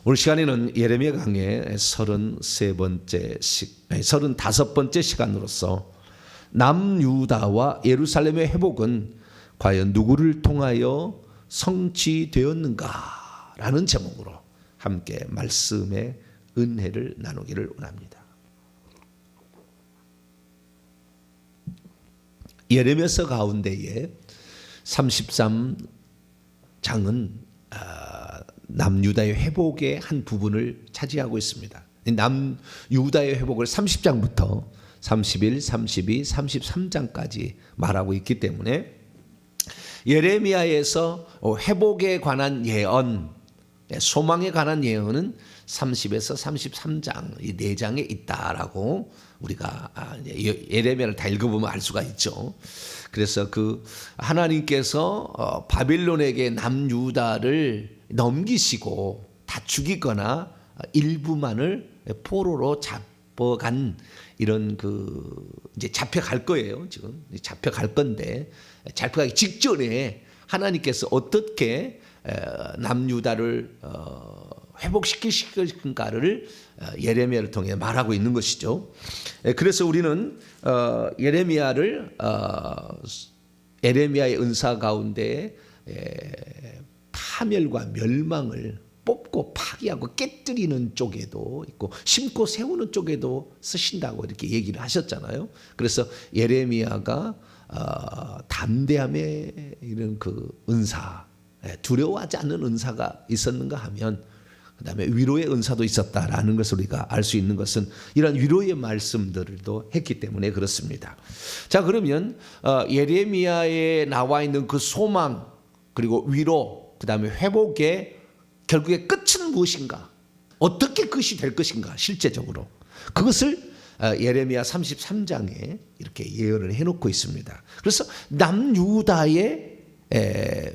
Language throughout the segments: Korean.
오늘 시간에는 예레미야 강의 35번째 시간으로서 남유다와 예루살렘의 회복은 과연 누구를 통하여 성취되었는가라는 제목으로 함께 말씀의 은혜를 나누기를 원합니다. 예레미야서 가운데에 33장은 남유다의 회복의 한 부분을 차지하고 있습니다. 남유다의 회복을 30장부터 31, 32, 33장까지 말하고 있기 때문에 예레미야에서 회복에 관한 예언, 소망에 관한 예언은 30에서 33장 이 4장에 있다라고 우리가 예레미야를 다 읽어보면 알 수가 있죠. 그래서 그 하나님께서 바빌론에게 남유다를 넘기시고 다 죽이거나 일부만을 포로로 잡아간 이런 이제 잡혀갈 거예요. 지금 잡혀갈 건데 잡혀가기 직전에 하나님께서 어떻게 남유다를 회복시키실까를 예레미야를 통해 말하고 있는 것이죠. 그래서 우리는 예레미야의 은사 가운데 파멸과 멸망을 뽑고 파괴하고 깨뜨리는 쪽에도 있고 심고 세우는 쪽에도 쓰신다고 이렇게 얘기를 하셨잖아요. 그래서 예레미야가 담대함의 이런 은사, 두려워하지 않는 은사가 있었는가 하면 그다음에 위로의 은사도 있었다라는 것을 우리가 알 수 있는 것은 이런 위로의 말씀들도 했기 때문에 그렇습니다. 자, 그러면 예레미야에 나와 있는 그 소망 그리고 위로 그다음에 회복의 결국의 끝은 무엇인가? 어떻게 그것이 될 것인가? 실제적으로 그것을 예레미야 33장에 이렇게 예언을 해놓고 있습니다. 그래서 남유다의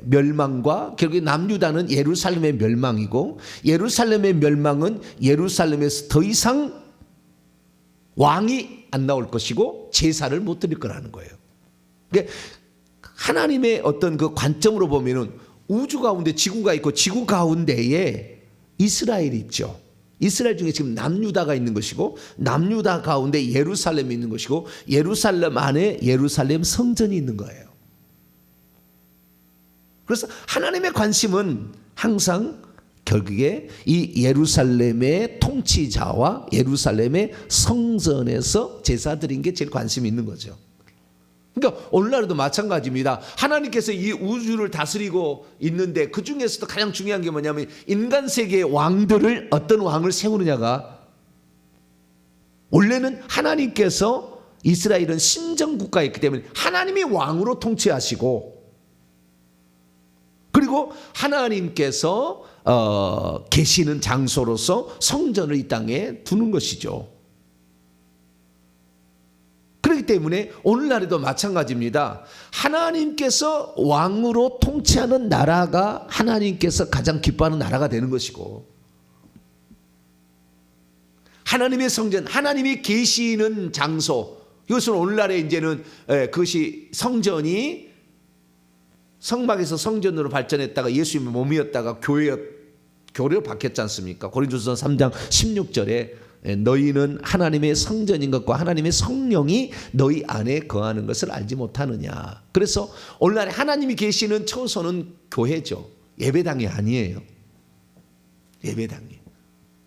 멸망과 결국에 남유다는 예루살렘의 멸망이고 예루살렘의 멸망은 예루살렘에서 더 이상 왕이 안 나올 것이고 제사를 못 드릴 거라는 거예요. 그러니까 하나님의 어떤 그 관점으로 보면은 우주 가운데 지구가 있고 지구 가운데에 이스라엘이 있죠. 이스라엘 중에 지금 남유다가 있는 것이고 남유다 가운데 예루살렘이 있는 것이고 예루살렘 안에 예루살렘 성전이 있는 거예요. 그래서 하나님의 관심은 항상 결국에 이 예루살렘의 통치자와 예루살렘의 성전에서 제사 드린 게 제일 관심이 있는 거죠. 그러니까 오늘날도 마찬가지입니다. 하나님께서 이 우주를 다스리고 있는데 그 중에서도 가장 중요한 게 뭐냐면 인간 세계의 왕들을 어떤 왕을 세우느냐가 원래는 하나님께서 이스라엘은 신정국가였기 때문에 하나님이 왕으로 통치하시고 그리고 하나님께서 계시는 장소로서 성전을 이 땅에 두는 것이죠. 그렇기 때문에 오늘날에도 마찬가지입니다. 하나님께서 왕으로 통치하는 나라가 하나님께서 가장 기뻐하는 나라가 되는 것이고 하나님의 성전, 하나님이 계시는 장소 이것은 오늘날에 이제는 그것이 성전이 성막에서 성전으로 발전했다가 예수님의 몸이었다가 교회로 바뀌었지 않습니까? 고린도서 3장 16절에 너희는 하나님의 성전인 것과 하나님의 성령이 너희 안에 거하는 것을 알지 못하느냐. 그래서 오늘날에 하나님이 계시는 처소는 교회죠. 예배당이 아니에요. 예배당이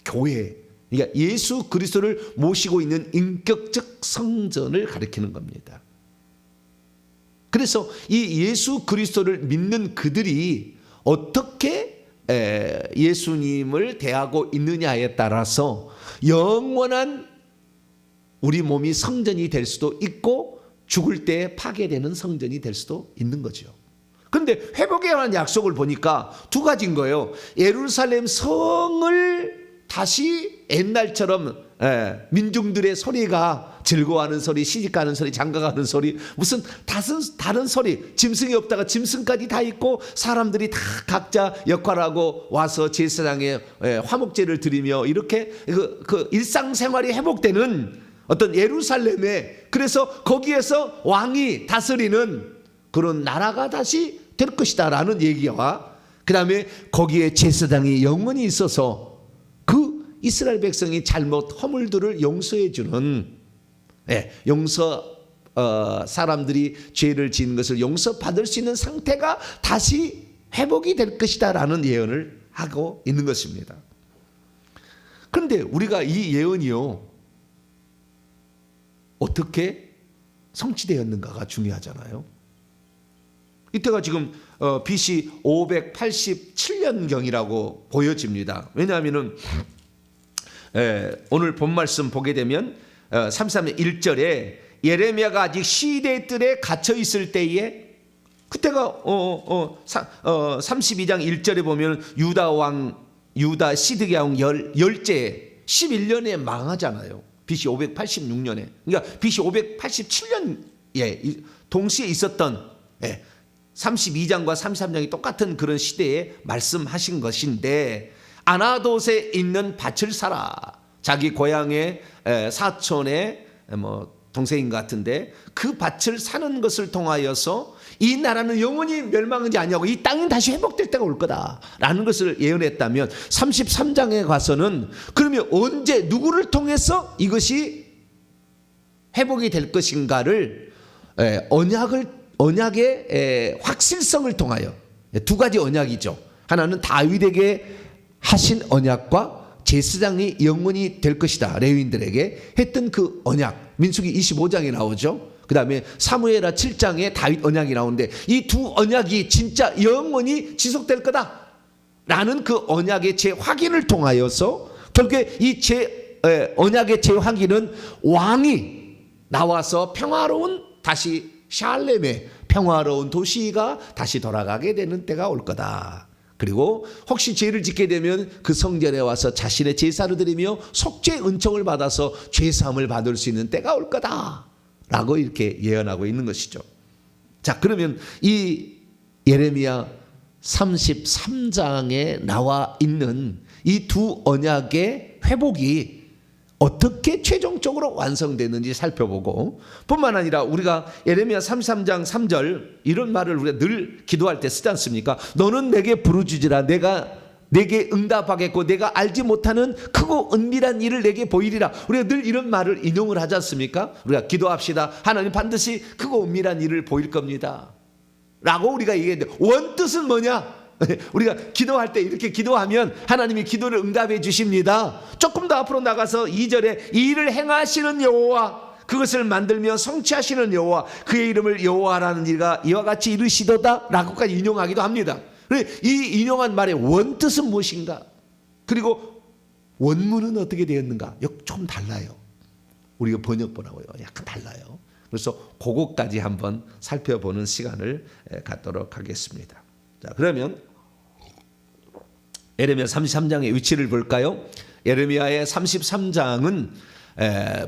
교회. 그러니까 예수 그리스도를 모시고 있는 인격적 성전을 가리키는 겁니다. 그래서 이 예수 그리스도를 믿는 그들이 어떻게 예수님을 대하고 있느냐에 따라서 영원한 우리 몸이 성전이 될 수도 있고 죽을 때 파괴되는 성전이 될 수도 있는 거죠. 그런데 회복에 관한 약속을 보니까 두 가지인 거예요. 예루살렘 성을 다시 옛날처럼 민중들의 소리가 즐거워하는 소리, 시집가는 소리, 장가가는 소리, 무슨 다른 소리, 짐승이 없다가 짐승까지 다 있고 사람들이 다 각자 역할하고 와서 제사장에 화목제를 드리며 이렇게 그 일상생활이 회복되는 어떤 예루살렘에 그래서 거기에서 왕이 다스리는 그런 나라가 다시 될 것이다 라는 얘기와 그 다음에 거기에 제사장이 영원히 있어서 이스라엘 백성이 잘못 허물들을 용서해 주는 사람들이 죄를 지은 것을 용서받을 수 있는 상태가 다시 회복이 될 것이다라는 예언을 하고 있는 것입니다. 그런데 우리가 이 예언이요 어떻게 성취되었는가가 중요하잖아요. 이때가 지금 BC 587년경이라고 보여집니다. 왜냐하면은 오늘 본 말씀 보게 되면 33년 1절에 예레미야가 아직 시대 뜰에 갇혀 있을 때에 그때가 32장 1절에 보면 유다 시드기야 왕 열째 11년에 망하잖아요. BC 586년에. 그러니까 BC 587년에 동시에 있었던 32장과 33장이 똑같은 그런 시대에 말씀하신 것인데 아나돗에 있는 밭을 사라. 자기 고향의 사촌의 동생인 것 같은데 그 밭을 사는 것을 통하여서 이 나라는 영원히 멸망하지 아니하고 이 땅은 다시 회복될 때가 올 거다라는 것을 예언했다면 33장에 가서는 그러면 언제 누구를 통해서 이것이 회복이 될 것인가를 언약의 확실성을 통하여 두 가지 언약이죠. 하나는 다윗에게 하신 언약과 제사장이 영원히 될 것이다. 레위인들에게 했던 그 언약. 민수기 25장에 나오죠. 그 다음에 사무엘하 7장에 다윗 언약이 나오는데 이 두 언약이 진짜 영원히 지속될 거다 라는 그 언약의 재확인을 통하여서 결국에 이 언약의 재확인은 왕이 나와서 평화로운 다시 샬렘의 평화로운 도시가 다시 돌아가게 되는 때가 올 거다. 그리고 혹시 죄를 짓게 되면 그 성전에 와서 자신의 제사를 드리며 속죄 은총을 받아서 죄사함을 받을 수 있는 때가 올 거다 라고 이렇게 예언하고 있는 것이죠. 자, 그러면 이 예레미야 33장에 나와 있는 이 두 언약의 회복이 어떻게 최종적으로 완성되는지 살펴보고 뿐만 아니라 우리가 예레미야 33장 3절 이런 말을 우리가 늘 기도할 때 쓰지 않습니까? 너는 내게 부르짖으라 내가 내게 응답하겠고 내가 알지 못하는 크고 은밀한 일을 내게 보이리라. 우리가 늘 이런 말을 인용을 하지 않습니까? 우리가 기도합시다. 하나님 반드시 크고 은밀한 일을 보일 겁니다 라고 우리가 얘기했는데 원뜻은 뭐냐? 우리가 기도할 때 이렇게 기도하면 하나님이 기도를 응답해 주십니다. 조금 더 앞으로 나가서 2절에 이 일을 행하시는 여호와 그것을 만들며 성취하시는 여호와 그의 이름을 여호와라는 이가 이와 같이 이르시도다 라고까지 인용하기도 합니다. 이 인용한 말의 원뜻은 무엇인가? 그리고 원문은 어떻게 되었는가? 좀 달라요. 우리가 번역본하고요 약간 달라요. 그래서 그것까지 한번 살펴보는 시간을 갖도록 하겠습니다. 자, 그러면 예레미야 33장의 위치를 볼까요? 예레미야의 33장은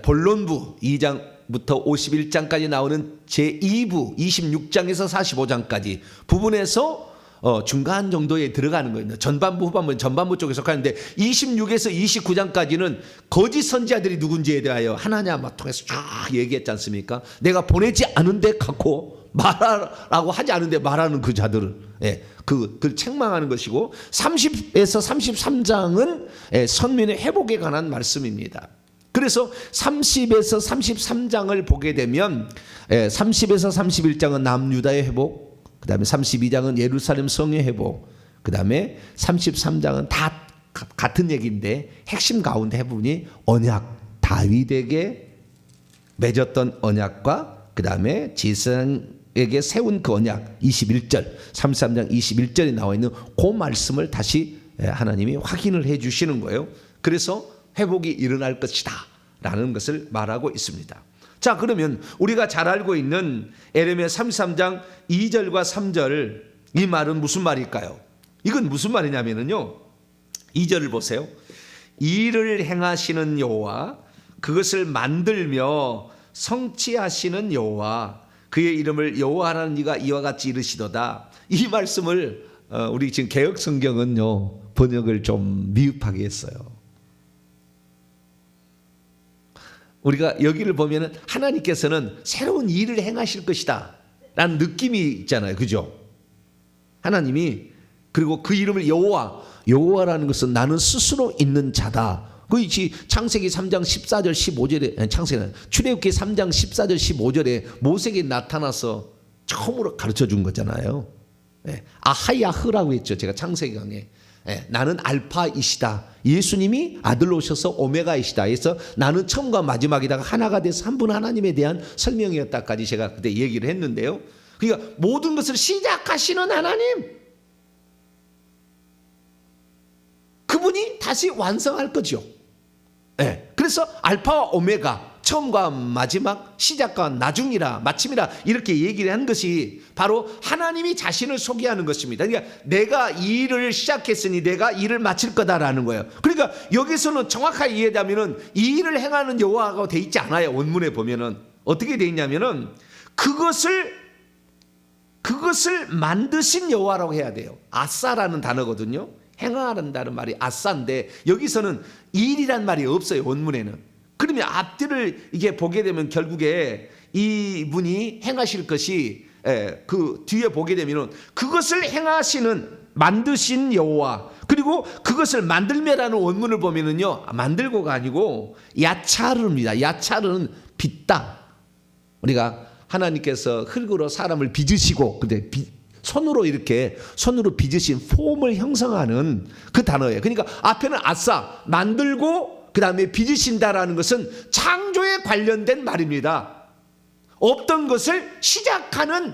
본론부 2장부터 51장까지 나오는 제2부 26장에서 45장까지 부분에서 중간 정도에 들어가는 거예요. 전반부 후반부 전반부 쪽에 속하는데 26에서 29장까지는 거짓 선지자들이 누군지에 대하여 하나님 통해서 쫙 얘기했지 않습니까? 내가 보내지 않은데 갖고 말하라고 하지 않은데 말하는 그 자들을 그걸 책망하는 것이고 30에서 33장은 선민의 회복에 관한 말씀입니다. 그래서 30에서 33장을 보게 되면 30에서 31장은 남유다의 회복, 그 다음에 32장은 예루살렘 성의 회복, 그 다음에 33장은 다 같은 얘기인데 핵심 가운데 부분이 언약, 다윗에게 맺었던 언약과 그 다음에 제사장에게 세운 그 언약 21절 33장 21절에 나와 있는 그 말씀을 다시 하나님이 확인을 해 주시는 거예요. 그래서 회복이 일어날 것이다 라는 것을 말하고 있습니다. 자, 그러면 우리가 잘 알고 있는 예레미야 33장 2절과 3절 이 말은 무슨 말일까요? 이건 무슨 말이냐면요 2절을 보세요. 일을 행하시는 여호와 그것을 만들며 성취하시는 여호와 그의 이름을 여호와라는 이가 이와 같이 이르시도다. 이 말씀을 우리 지금 개역 성경은요 번역을 좀 미흡하게 했어요. 우리가 여기를 보면은 하나님께서는 새로운 일을 행하실 것이다 라는 느낌이 있잖아요. 그죠? 하나님이 그리고 그 이름을 여호와라는 것은 나는 스스로 있는 자다. 그것이 창세기 3장 14절 15절에 출애굽기 3장 14절 15절에 모세에게 나타나서 처음으로 가르쳐 준 거잖아요. 아하야흐라고 했죠. 제가 창세기 강에 나는 알파이시다. 예수님이 아들로 오셔서 오메가이시다. 그래서 나는 처음과 마지막이다가 하나가 돼서 한 분 하나님에 대한 설명이었다까지 제가 그때 얘기를 했는데요. 그러니까 모든 것을 시작하시는 하나님, 그분이 다시 완성할 거죠. 그래서 알파와 오메가, 처음과 마지막, 시작과 나중이라 마침이라 이렇게 얘기를 한 것이 바로 하나님이 자신을 소개하는 것입니다. 그러니까 내가 이 일을 시작했으니 내가 일을 마칠 거다라는 거예요. 그러니까 여기서는 정확하게 이해하자면은 이 일을 행하는 여호와가 돼 있지 않아요. 원문에 보면은 어떻게 돼 있냐면은 그것을 만드신 여호와라고 해야 돼요. 아싸라는 단어거든요. 행하는다는 말이 아싸인데 여기서는 일이란 말이 없어요. 원문에는. 그러면 앞뒤를 이게 보게 되면 결국에 이분이 행하실 것이 그 뒤에 보게 되면 그것을 행하시는 만드신 여호와, 그리고 그것을 만들매라는 원문을 보면은요, 만들고가 아니고 야차르입니다. 야차르는 빚다. 우리가 하나님께서 흙으로 사람을 빚으시고 근데 손으로 빚으신 폼을 형성하는 그 단어예요. 그러니까 앞에는 아싸 만들고 그 다음에 빚으신다라는 것은 창조에 관련된 말입니다. 없던 것을 시작하는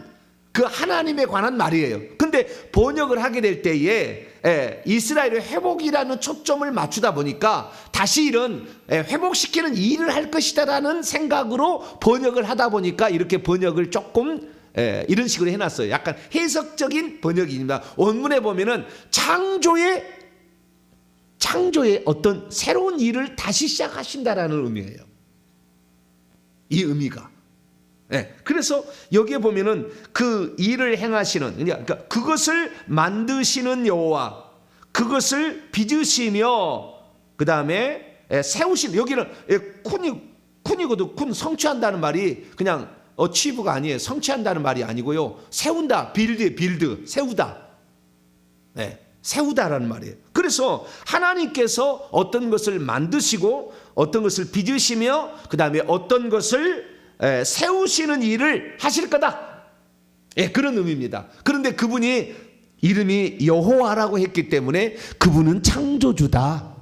그 하나님에 관한 말이에요. 근데 번역을 하게 될 때에 이스라엘의 회복이라는 초점을 맞추다 보니까 다시 이런 회복시키는 일을 할 것이다라는 생각으로 번역을 하다 보니까 이렇게 번역을 조금 이런 식으로 해놨어요. 약간 해석적인 번역입니다. 원문에 보면은 창조의 어떤 새로운 일을 다시 시작하신다라는 의미예요. 이 의미가. 그래서 여기에 보면은 그 일을 행하시는, 그러니까 그것을 만드시는 여호와, 그것을 빚으시며 그 다음에 세우신, 여기는 쿤이거든. 쿤 성취한다는 말이 그냥 어치브가 아니에요. 성취한다는 말이 아니고요. 세운다, 빌드, 세우다. 세우다라는 말이에요. 그래서 하나님께서 어떤 것을 만드시고 어떤 것을 빚으시며 그 다음에 어떤 것을 세우시는 일을 하실 거다. 그런 의미입니다. 그런데 그분이 이름이 여호와라고 했기 때문에 그분은 창조주다.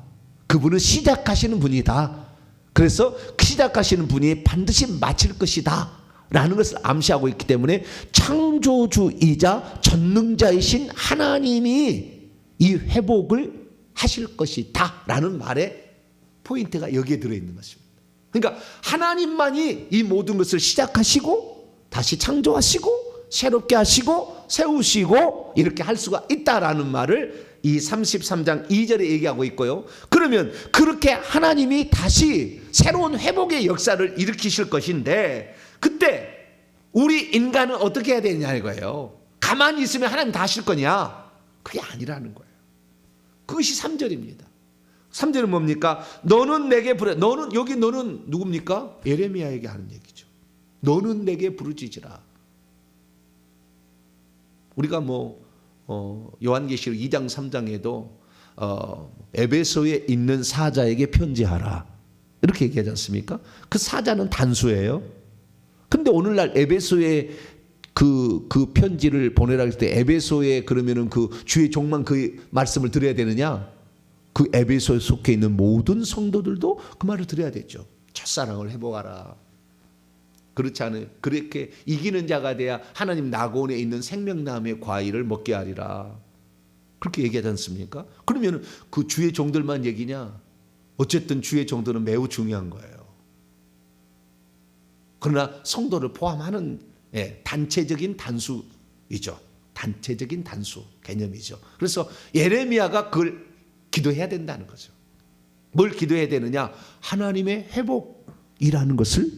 그분은 시작하시는 분이다. 그래서 시작하시는 분이 반드시 마칠 것이다 라는 것을 암시하고 있기 때문에 창조주이자 전능자이신 하나님이 이 회복을 하실 것이다 라는 말의 포인트가 여기에 들어있는 것입니다. 그러니까 하나님만이 이 모든 것을 시작하시고 다시 창조하시고 새롭게 하시고 세우시고 이렇게 할 수가 있다라는 말을 이 33장 2절에 얘기하고 있고요. 그러면 그렇게 하나님이 다시 새로운 회복의 역사를 일으키실 것인데 그때 우리 인간은 어떻게 해야 되느냐 이거예요. 가만히 있으면 하나님 다 하실 거냐? 그게 아니라는 거예요. 그것이 3절입니다. 3절은 뭡니까? 너는 내게 너는 누굽니까? 예레미야에게 하는 얘기죠. 너는 내게 부르짖으라. 우리가 요한계시록 2장 3장에도 에베소에 있는 사자에게 편지하라 이렇게 얘기하지 않습니까? 그 사자는 단수예요. 근데 오늘날 에베소에 그 편지를 보내라 할 때 에베소에 그러면은 그 주의 종만 그 말씀을 드려야 되느냐? 그 에베소에 속해 있는 모든 성도들도 그 말을 드려야 되죠. 첫사랑을 회복하라. 그렇지 않아요? 그렇게 이기는 자가 돼야 하나님 낙원에 있는 생명나무의 과일을 먹게 하리라. 그렇게 얘기하지 않습니까? 그러면 그 주의 종들만 얘기냐? 어쨌든 주의 종들은 매우 중요한 거예요. 그러나 성도를 포함하는 단체적인 단수이죠. 단체적인 단수 개념이죠. 그래서 예레미야가 그걸 기도해야 된다는 거죠. 뭘 기도해야 되느냐? 하나님의 회복이라는 것을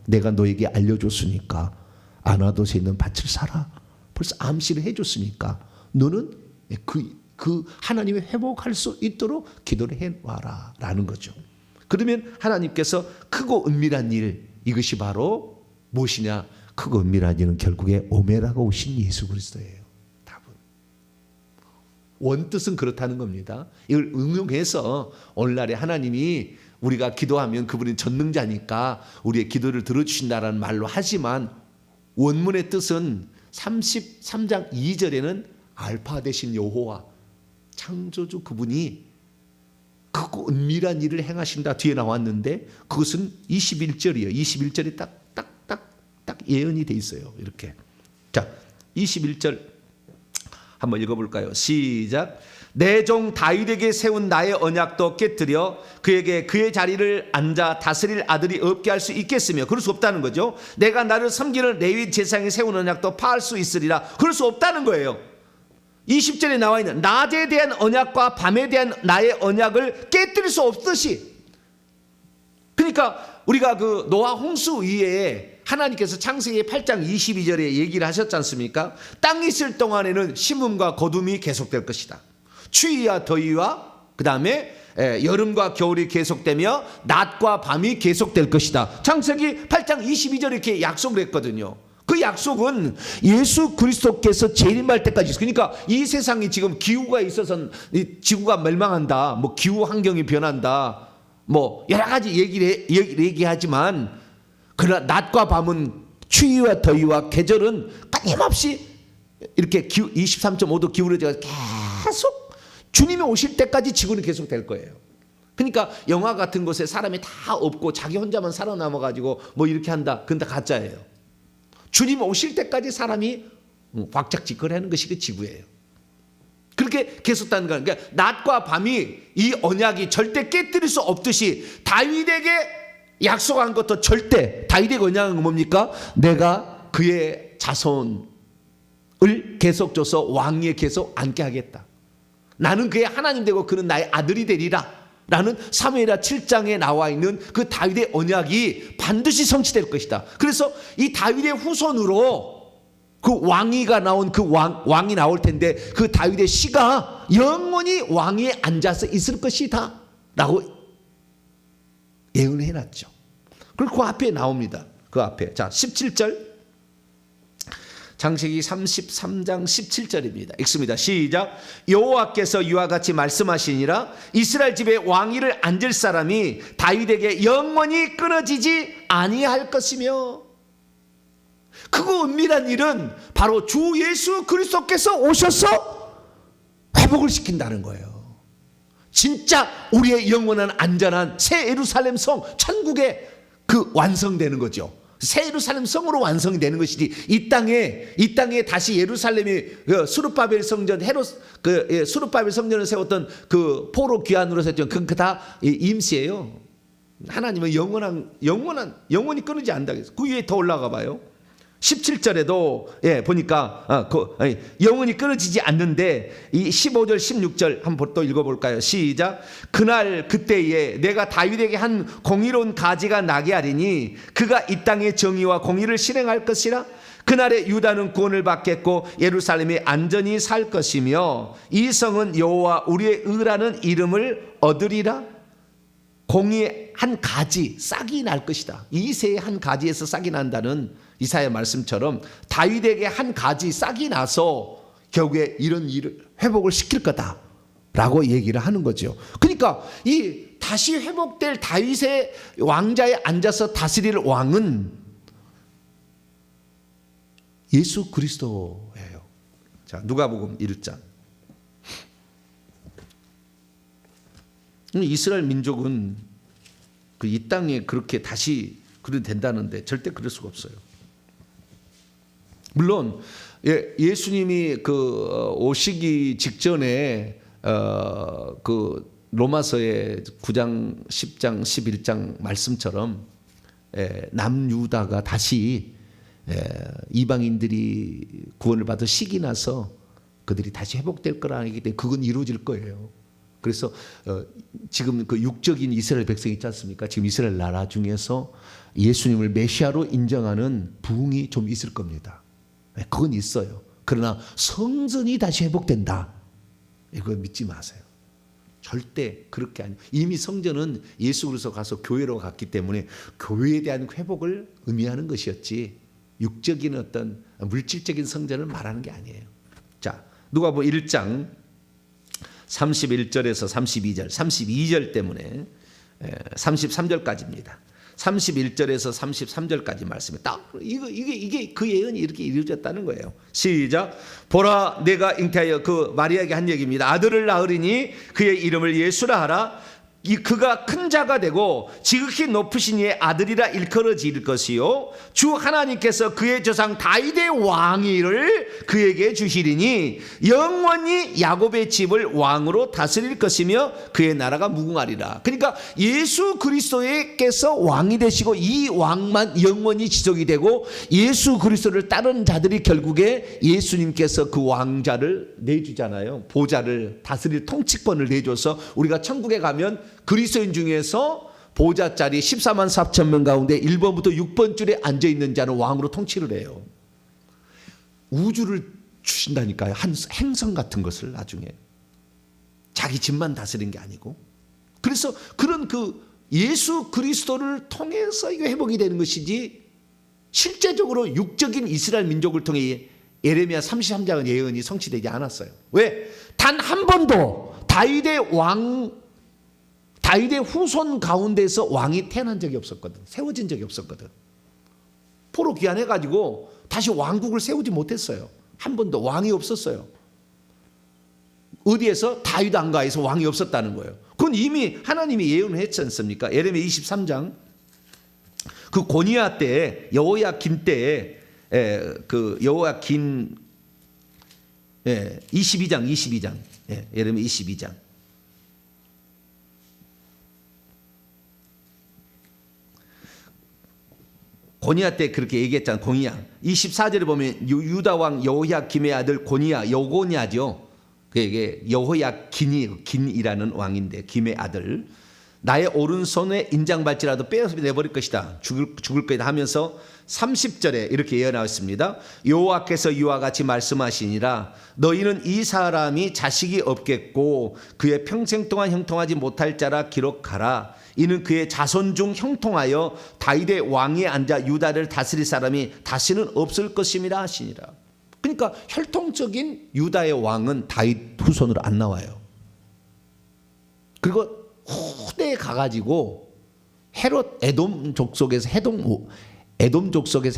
내가 너에게 알려줬으니까 아나도스에 있는 밭을 사라. 벌써 암시를 해줬으니까 너는 그 하나님의 회복할 수 있도록 기도를 해와라 라는 거죠. 그러면 하나님께서 크고 은밀한 일, 이것이 바로 무엇이냐? 크고 은밀한 일은 결국에 오메라가 오신 예수 그리스도예요. 답은 원뜻은 그렇다는 겁니다. 이걸 응용해서 오늘날에 하나님이 우리가 기도하면 그분이 전능자니까 우리의 기도를 들어주신다라는 말로 하지만 원문의 뜻은 33장 2절에는 알파 되신 여호와 창조주 그분이 크고 은밀한 일을 행하신다 뒤에 나왔는데 그것은 21절이에요. 21절에 딱 예언이 돼 있어요. 이렇게. 자, 21절 한번 읽어볼까요? 시작. 내 종 다윗에게 세운 나의 언약도 깨뜨려 그에게 그의 자리를 앉아 다스릴 아들이 없게 할 수 있겠으며 그럴 수 없다는 거죠. 내가 나를 섬기는 레위 제사장에 세운 언약도 파할 수 있으리라. 그럴 수 없다는 거예요. 20절에 나와 있는 낮에 대한 언약과 밤에 대한 나의 언약을 깨뜨릴 수 없듯이, 그러니까 우리가 그 노아 홍수 이후에 하나님께서 창세기 8장 22절에 얘기를 하셨지 않습니까? 땅이 있을 동안에는 심음과 거둠이 계속될 것이다. 추위와 더위와 그 다음에 여름과 겨울이 계속되며 낮과 밤이 계속될 것이다. 창세기 8장 22절에 이렇게 약속을 했거든요. 그 약속은 예수 그리스도께서 재림할 때까지 있어요. 그러니까 이 세상이 지금 기후가 있어서 지구가 멸망한다, 뭐 기후 환경이 변한다, 뭐 여러 가지 얘기하지만 그러나 낮과 밤은 추위와 더위와 계절은 끊임없이 이렇게 23.5도 기울어져서 계속 주님이 오실 때까지 지구는 계속 될 거예요. 그러니까 영화 같은 곳에 사람이 다 없고 자기 혼자만 살아남아가지고 뭐 이렇게 한다, 그건 다 가짜예요. 주님 오실 때까지 사람이 왁작지껄하는 것이 그 지구예요. 그렇게 계속다는 거예요. 그러니까 낮과 밤이 이 언약이 절대 깨뜨릴 수 없듯이 다윗에게 약속한 것도 절대, 다윗의 언약은 뭡니까? 내가 그의 자손을 계속 줘서 왕위에 계속 앉게 하겠다. 나는 그의 하나님 되고 그는 나의 아들이 되리라 라는 사무엘하 7장에 나와 있는 그 다윗의 언약이 반드시 성취될 것이다. 그래서 이 다윗의 후손으로 그 왕위가 나온 그 왕이 나올 텐데 그 다윗의 씨가 영원히 왕위에 앉아서 있을 것이다 라고 예언을 해놨죠. 그리고 그 앞에 나옵니다. 그 앞에. 자, 17절. 창세기 33장 17절입니다. 읽습니다. 시작. 여호와께서 이와 같이 말씀하시니라. 이스라엘 집에 왕위를 앉을 사람이 다윗에게 영원히 끊어지지 아니할 것이며. 크고 은밀한 일은 바로 주 예수 그리스도께서 오셔서 회복을 시킨다는 거예요. 진짜 우리의 영원한 안전한 새 예루살렘 성, 천국에 그 완성되는 거죠. 새 예루살렘 성으로 완성이 되는 것이지 이 땅에 다시 예루살렘이 수르바벨 성전 수르바벨 성전을 세웠던 그 포로 귀환으로 세웠던 그 다 임시예요. 하나님은 영원히 끊이지 않는다. 그 위에 더 올라가 봐요. 17절에도 보니까 영원히 끊어지지 않는데 이 15절 16절 한번 또 읽어볼까요? 시작. 그날 그때에 내가 다윗에게 한 공의로운 가지가 나게 하리니 그가 이 땅의 정의와 공의를 실행할 것이라. 그날에 유다는 구원을 받겠고 예루살렘이 안전히 살 것이며 이 성은 여호와 우리의 의라는 이름을 얻으리라. 공의의 한 가지 싹이 날 것이다. 이새의 한 가지에서 싹이 난다는 이사야 말씀처럼 다윗에게 한 가지 싹이 나서 결국에 이런 일을 회복을 시킬 거다라고 얘기를 하는 거죠. 그러니까 이 다시 회복될 다윗의 왕자에 앉아서 다스릴 왕은 예수 그리스도예요. 자, 누가복음 1장. 이스라엘 민족은 이 땅에 그렇게 다시 그래도 된다는데 절대 그럴 수가 없어요. 물론 예수님이 그 오시기 직전에 그 로마서의 9장, 10장, 11장 말씀처럼 남유다가 다시 이방인들이 구원을 받아 시기 나서 그들이 다시 회복될 거라는 얘기 때문에 그건 이루어질 거예요. 그래서 지금 그 육적인 이스라엘 백성이 있지 않습니까? 지금 이스라엘 나라 중에서 예수님을 메시아로 인정하는 부흥이 좀 있을 겁니다. 그건 있어요. 그러나 성전이 다시 회복된다, 이거 믿지 마세요. 절대 그렇게 아니에요. 이미 성전은 예수 그리스도 가서 교회로 갔기 때문에 교회에 대한 회복을 의미하는 것이었지 육적인 어떤 물질적인 성전을 말하는 게 아니에요. 자, 누가복음 1장 31절에서 32절, 32절 때문에 33절까지입니다. 31절에서 33절까지 말씀이 딱 이게 그 예언이 이렇게 이루어졌다는 거예요. 시작. 보라, 내가 잉태하여, 그 마리아에게 한 얘기입니다. 아들을 낳으리니 그의 이름을 예수라 하라. 그가 큰 자가 되고 지극히 높으신 이의 아들이라 일컬어질 것이요, 주 하나님께서 그의 조상 다윗의 왕위를 그에게 주시리니 영원히 야곱의 집을 왕으로 다스릴 것이며 그의 나라가 무궁하리라. 그러니까 예수 그리스도께서 왕이 되시고 이 왕만 영원히 지속이 되고, 예수 그리스도를 따르는 자들이 결국에 예수님께서 그 왕자를 내주잖아요. 보좌를 다스릴 통치권을 내줘서 우리가 천국에 가면 그리스도인 중에서 보좌 자리 14만 4천 명 가운데 1번부터 6번 줄에 앉아있는 자는 왕으로 통치를 해요. 우주를 주신다니까요. 한 행성 같은 것을 나중에. 자기 집만 다스린 게 아니고. 그래서 그런 그 예수 그리스도를 통해서 이게 회복이 되는 것이지, 실제적으로 육적인 이스라엘 민족을 통해 예레미야 33장의 예언이 성취되지 않았어요. 왜? 단 한 번도 다윗의 후손 가운데서 왕이 태어난 적이 없었거든. 세워진 적이 없었거든. 포로 귀환해가지고 다시 왕국을 세우지 못했어요. 한 번도 왕이 없었어요. 어디에서? 다윗 안가에서 왕이 없었다는 거예요. 그건 이미 하나님이 예언을 했지 않습니까? 예레미야 23장 그 고니야 때, 여호야김 때에 그 여호야김 22장 예레미야 22장 고니야 때 그렇게 얘기했잖아요. 고니야 24절에 보면 유다 왕 여호야김의 아들 고니야, 여고냐죠. 그게 여호야긴이라는 왕인데, 김의 아들. 나의 오른손에 인장발찌라도 빼어서 내버릴 것이다. 죽을 것이다 하면서 30절에 이렇게 예언하였습니다. 여호와께서 이와 같이 말씀하시니라. 너희는 이 사람이 자식이 없겠고 그의 평생 동안 형통하지 못할 자라 기록하라. 이는 그의 자손 중 형통하여 다윗의 왕위에 앉아 유다를 다스릴 사람이 다시는 없을 것임이라 하시니라. 그러니까 혈통적인 유다의 왕은 다윗 후손으로 안 나와요. 그리고 후대에 가가지고 헤롯 에돔 족속에서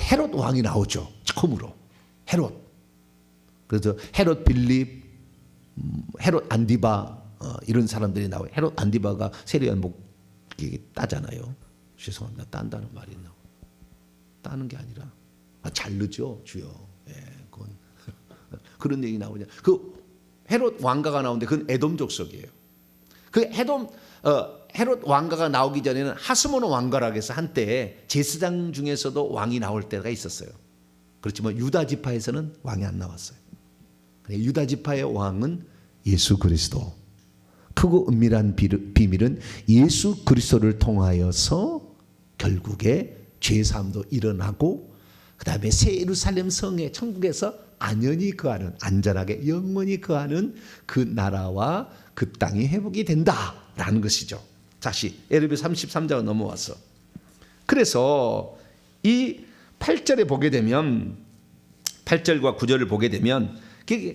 헤롯 왕이 나오죠. 처음으로 헤롯. 그래서 헤롯 빌립, 헤롯 안디바 이런 사람들이 나와요. 헤롯 안디바가 세례요한 목 따잖아요. 죄송합니다. 딴다는 말이 있나? 따는 게 아니라 자르죠, 주여. 그건 그런 얘기 나오냐. 그 헤롯 왕가가 나오는데 그건 에돔 족속이에요. 그 헤롯 왕가가 나오기 전에는 하스몬 왕가라고 해서 한때 제사장 중에서도 왕이 나올 때가 있었어요. 그렇지만 유다 지파에서는 왕이 안 나왔어요. 유다 지파의 왕은 예수 그리스도. 크고 은밀한 비밀은 예수 그리스도를 통하여서 결국에 죄사함도 일어나고, 그 다음에 새 예루살렘 성에 천국에서 안연히 거하는, 안전하게 영원히 거하는 그 나라와 그 땅이 회복이 된다라는 것이죠. 다시 예레미야 33장으로 넘어와서, 그래서 이 8절에 보게 되면, 8절과 9절을 보게 되면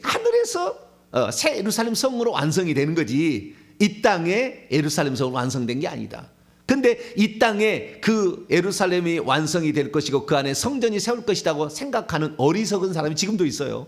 하늘에서 새 예루살렘 성으로 완성이 되는 거지, 이 땅에 예루살렘 성으로 완성된 게 아니다. 근데 이 땅에 그 예루살렘이 완성이 될 것이고 그 안에 성전이 세울 것이라고 생각하는 어리석은 사람이 지금도 있어요.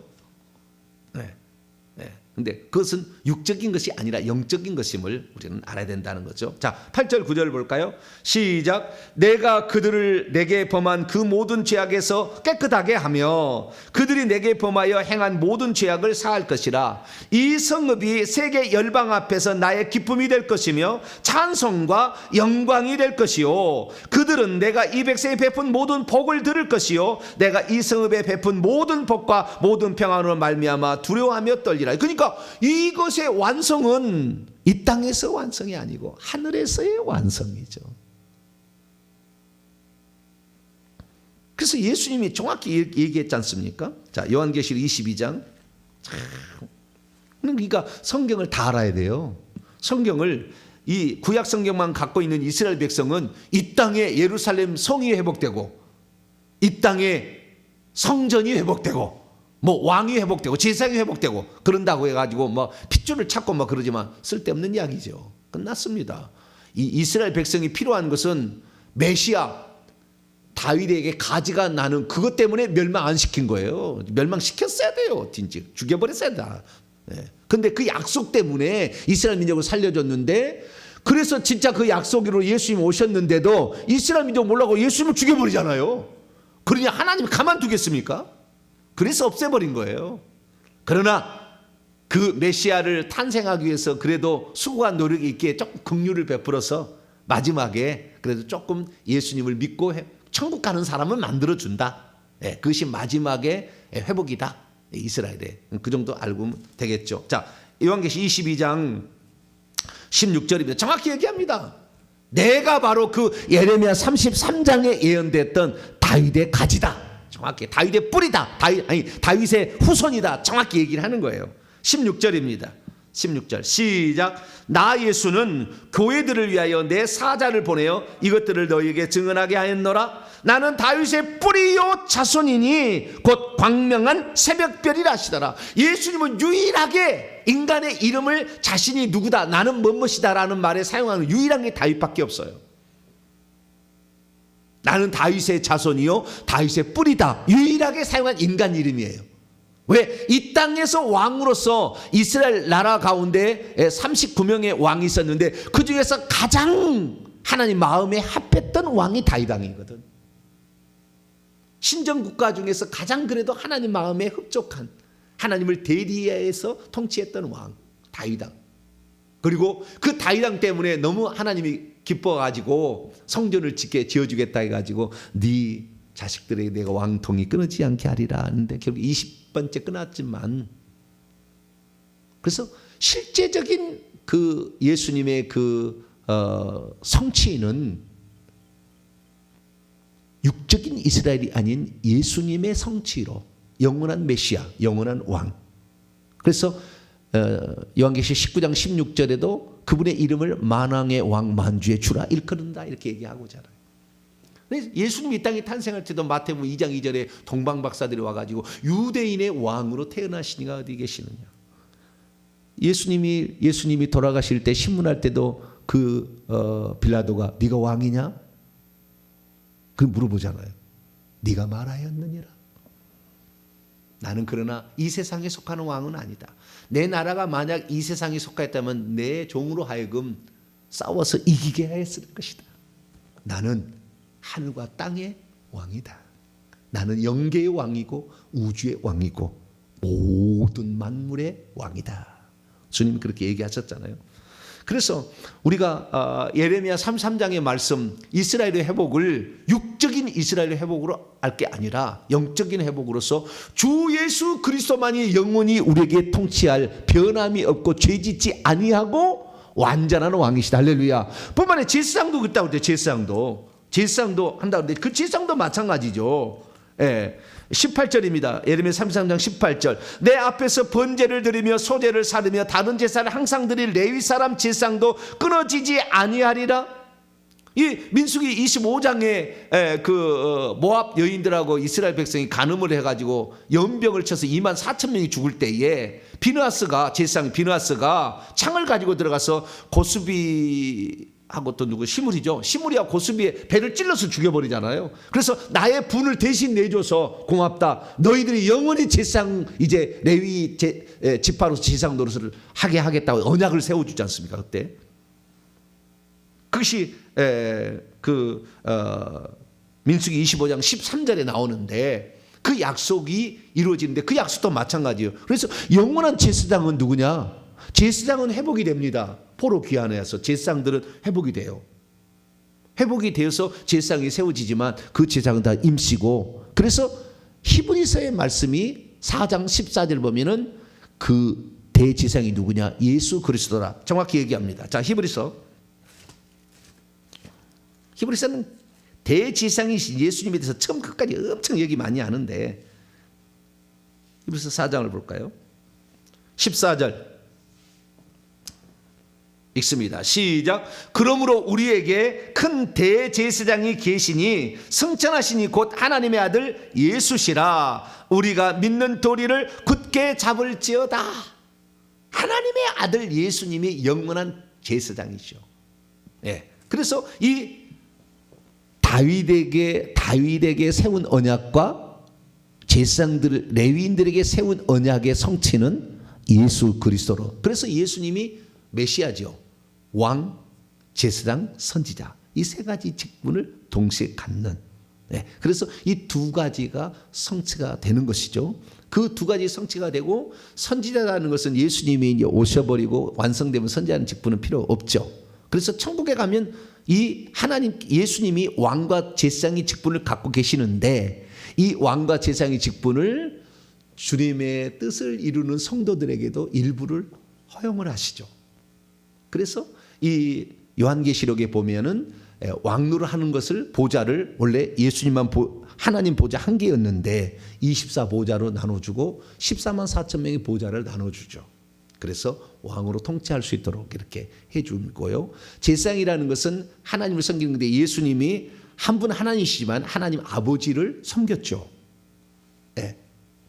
근데 그것은 육적인 것이 아니라 영적인 것임을 우리는 알아야 된다는 거죠. 자, 8절 9절을 볼까요? 시작. 내가 그들을 내게 범한 그 모든 죄악에서 깨끗하게 하며 그들이 내게 범하여 행한 모든 죄악을 사할 것이라. 이 성읍이 세계 열방 앞에서 나의 기쁨이 될 것이며 찬송과 영광이 될 것이요, 그들은 내가 이 백성에 베푼 모든 복을 들을 것이요, 내가 이 성읍에 베푼 모든 복과 모든 평안으로 말미암아 두려워하며 떨리라. 그러니까 이것의 완성은 이 땅에서 완성이 아니고 하늘에서의 완성이죠. 그래서 예수님이 정확히 얘기했지 않습니까? 자, 요한계시록 22장. 그러니까 성경을 다 알아야 돼요. 성경을, 이 구약 성경만 갖고 있는 이스라엘 백성은 이 땅에 예루살렘 성이 회복되고 이 땅에 성전이 회복되고 뭐 왕이 회복되고 제사장이 회복되고 그런다고 해가지고 뭐 핏줄을 찾고 뭐 그러지만 쓸데없는 이야기죠. 끝났습니다. 이 이스라엘 백성이 필요한 것은 메시아 다윗에게 가지가 나는 그것 때문에 멸망 안 시킨 거예요. 멸망시켰어야 돼요. 진짜 죽여버렸어야 돼. 근데 그 약속 때문에 이스라엘 민족을 살려줬는데, 그래서 진짜 그 약속으로 예수님 오셨는데도 이스라엘 민족 몰라고 예수님을 죽여버리잖아요. 그러니 하나님이 가만두겠습니까? 그래서 없애버린 거예요. 그러나 그 메시아를 탄생하기 위해서 그래도 수고한 노력이 있기에 조금 긍휼을 베풀어서 마지막에 그래도 조금 예수님을 믿고 천국 가는 사람을 만들어준다. 그것이 마지막에 회복이다. 이스라엘에. 그 정도 알고 되겠죠. 자, 요한계시 22장 16절입니다. 정확히 얘기합니다. 내가 바로 그 예레미야 33장에 예언됐던 다윗의 가지다. 정확히 다윗의 뿌리다. 다윗의 후손이다. 정확히 얘기를 하는 거예요. 16절입니다. 16절 시작. 나 예수는 교회들을 위하여 내 사자를 보내어 이것들을 너희에게 증언하게 하였노라. 나는 다윗의 뿌리요 자손이니 곧 광명한 새벽별이라 하시더라. 예수님은 유일하게 인간의 이름을 자신이 누구다, 나는 뭐뭐이다 라는 말에 사용하는 유일한 게 다윗밖에 없어요. 나는 다윗의 자손이요 다윗의 뿌리다, 유일하게 사용한 인간 이름이에요. 왜? 이 땅에서 왕으로서 이스라엘 나라 가운데 39명의 왕이 있었는데 그 중에서 가장 하나님 마음에 합했던 왕이 다윗 왕이거든. 신정국가 중에서 가장 그래도 하나님 마음에 흡족한, 하나님을 대리해서 통치했던 왕 다윗 왕. 그리고 그 다윗 왕 때문에 너무 하나님이 기뻐가지고 성전을 짓게 지어주겠다 해가지고 네 자식들에게 내가 왕통이 끊어지지 않게 하리라 하는데 결국 20번째 끊었지만, 그래서 실제적인 그 예수님의 그 성취는 육적인 이스라엘이 아닌 예수님의 성취로 영원한 메시아, 영원한 왕. 그래서 요한계시 19장 16절에도 그분의 이름을 만왕의 왕 만주의 주라 일컬은다 이렇게 얘기하고자 하잖아요. 예수님이 이 땅에 탄생할 때도 마태복음 2장 2절에 동방박사들이 와가지고 유대인의 왕으로 태어나신 이가 어디 계시느냐. 예수님이 돌아가실 때 신문할 때도 그 빌라도가 네가 왕이냐? 그 물어보잖아요. 네가 말하였느니라. 나는 그러나 이 세상에 속하는 왕은 아니다. 내 나라가 만약 이 세상에 속하였다면 내 종으로 하여금 싸워서 이기게 했을 것이다. 나는 하늘과 땅의 왕이다. 나는 영계의 왕이고 우주의 왕이고 모든 만물의 왕이다. 주님이 그렇게 얘기하셨잖아요. 그래서 우리가 예레미야 33장의 말씀 이스라엘의 회복을 육적인 이스라엘의 회복으로 알 게 아니라 영적인 회복으로서 주 예수 그리스도만이 영원히 우리에게 통치할 변함이 없고 죄짓지 아니하고 완전한 왕이시다. 할렐루야. 뿐만 아니라 제사장도 그랬다고 그래요. 제사장도 한다고 그러는데 그 제사장도 마찬가지죠. 18절입니다. 예레미야 33장 18절. 내 앞에서 번제를 드리며 소제를 사르며 다른 제사를 항상 드릴 레위 사람 제사장도 끊어지지 아니하리라. 이 민수기 25장에 그 모압 여인들하고 이스라엘 백성이 간음을 해가지고 연병을 쳐서 2만 4천 명이 죽을 때에 비느하스가 제사장 비느하스가 창을 가지고 들어가서 고수비 하고 또 누구 시므리죠. 시므리와 고수비의 배를 찔러서 죽여버리잖아요. 그래서 나의 분을 대신 내줘서 고맙다. 너희들이 영원히 제사장 이제 레위 지파로서 제사장 노릇을 하게 하겠다고 언약을 세워주지 않습니까? 그때 그것이 민수기 25장 13절에 나오는데 그 약속이 이루어지는데 그 약속도 마찬가지예요. 그래서 영원한 제사장은 누구냐? 제사장은 회복이 됩니다. 포로 귀환해서 제사장들은 회복이 돼요. 회복이 되어서 제사장이 세워지지만 그 제사장은 다 임시고, 그래서 히브리서의 말씀이 4장 14절 보면은 그 대제사장이 누구냐? 예수 그리스도라 정확히 얘기합니다. 자, 히브리서는 대제사장이신 예수님에 대해서 처음 끝까지 엄청 얘기 많이 하는데 히브리서 4장을 볼까요? 14절 읽습니다. 시작. 그러므로 우리에게 큰 대제사장이 계시니 승천하시니 곧 하나님의 아들 예수시라. 우리가 믿는 도리를 굳게 잡을지어다. 하나님의 아들 예수님이 영원한 제사장이죠. 예. 그래서 이 다윗에게 세운 언약과 제사장들 레위인들에게 세운 언약의 성취는 예수 그리스도로. 그래서 예수님이 메시아죠. 왕, 제사장, 선지자. 이 세 가지 직분을 동시에 갖는. 네. 그래서 이 두 가지가 성취가 되는 것이죠. 그 두 가지 성취가 되고 선지자라는 것은 예수님이 이제 오셔버리고 완성되면 선지자는 직분은 필요 없죠. 그래서 천국에 가면 이 하나님 예수님이 왕과 제사장의 직분을 갖고 계시는데 이 왕과 제사장의 직분을 주님의 뜻을 이루는 성도들에게도 일부를 허용을 하시죠. 그래서 이 요한계시록에 보면은 왕노를 하는 것을 보좌를 원래 예수님만 하나님 보좌 한 개였는데 24보좌로 나눠주고 14만 4천 명의 보좌를 나눠주죠. 그래서 왕으로 통치할 수 있도록 이렇게 해준 거요. 제사장이라는 것은 하나님을 섬기는 건데 예수님이 한 분 하나님이시지만 하나님 아버지를 섬겼죠. 네.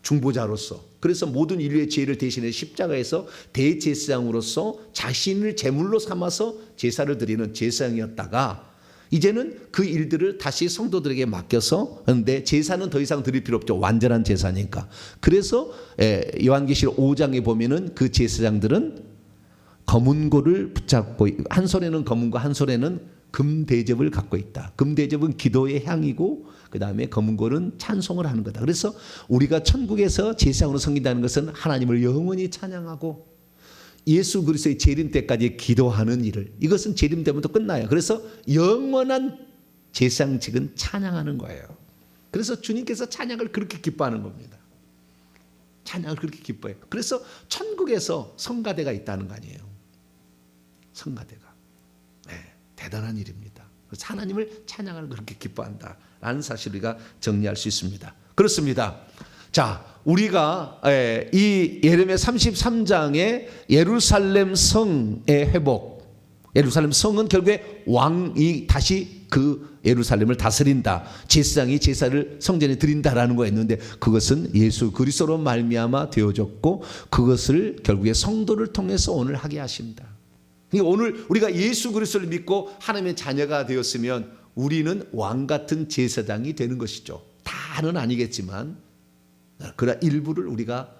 중보자로서. 그래서 모든 인류의 죄를 대신해 십자가에서 대제사장으로서 자신을 제물로 삼아서 제사를 드리는 제사장이었다가 이제는 그 일들을 다시 성도들에게 맡겨서 그런데 제사는 더 이상 드릴 필요 없죠. 완전한 제사니까. 그래서 요한계시록 5장에 보면은 그 제사장들은 검은고를 붙잡고 한 손에는 검은고 한 손에는 금대접을 갖고 있다. 금대접은 기도의 향이고 그 다음에 검은고는 찬송을 하는 거다. 그래서 우리가 천국에서 제사장으로 섬긴다는 것은 하나님을 영원히 찬양하고 예수 그리스도의 재림 때까지 기도하는 일을 이것은 재림 때부터 끝나요. 그래서 영원한 제사장직은 찬양하는 거예요. 그래서 주님께서 찬양을 그렇게 기뻐하는 겁니다. 찬양을 그렇게 기뻐해요. 그래서 천국에서 성가대가 있다는 거 아니에요. 성가대가. 네, 대단한 일입니다. 그래서 하나님을 찬양을 그렇게 기뻐한다라는 사실을 우리가 정리할 수 있습니다. 그렇습니다. 자, 우리가 이 예레미야 33장의 예루살렘 성의 회복, 예루살렘 성은 결국에 왕이 다시 그 예루살렘을 다스린다. 제사장이 제사를 성전에 드린다라는 거였는데 그것은 예수 그리스도로 말미암아 되어졌고 그것을 결국에 성도를 통해서 오늘 하게 하십니다. 오늘 우리가 예수 그리스도를 믿고 하나님의 자녀가 되었으면 우리는 왕 같은 제사장이 되는 것이죠. 다는 아니겠지만 그러나 일부를 우리가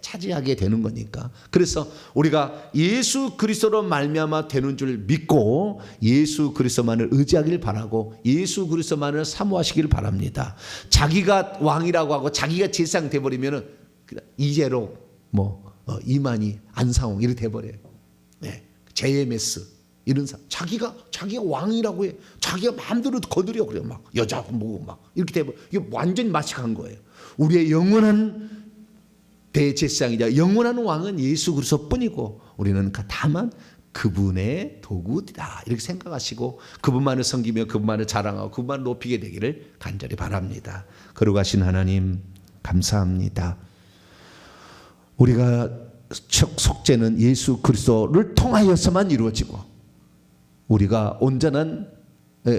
차지하게 되는 거니까. 그래서 우리가 예수 그리스도로 말미암아 되는 줄 믿고 예수 그리스도만을 의지하길 바라고 예수 그리스도만을 사모하시길 바랍니다. 자기가 왕이라고 하고 자기가 제사장 돼버리면은 이재로 이만희 안상홍 이렇게 돼버려요. 네. JMS 이런 사람 자기가 왕이라고 해. 자기가 마음대로 거들여 그래요. 막 여자고 뭐고 막 이렇게 돼버려. 이게 완전히 마식한 거예요. 우리의 영원한 대제사장이자 영원한 왕은 예수 그리스도뿐이고 우리는 다만 그분의 도구다 이렇게 생각하시고 그분만을 섬기며 그분만을 자랑하고 그분만을 높이게 되기를 간절히 바랍니다. 거룩하신 하나님 감사합니다. 우리가 속죄는 예수 그리스도를 통하여서만 이루어지고 우리가 온전한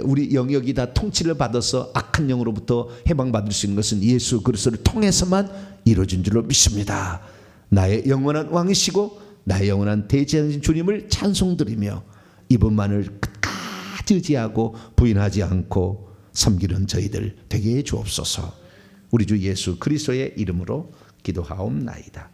우리 영역이 다 통치를 받아서 악한 영으로부터 해방받을 수 있는 것은 예수 그리스도를 통해서만 이루어진 줄로 믿습니다. 나의 영원한 왕이시고 나의 영원한 대제사장이신 주님을 찬송드리며 이분만을 끝까지 의지하고 부인하지 않고 섬기는 저희들 되게 해 주옵소서. 우리 주 예수 그리스도의 이름으로 기도하옵나이다.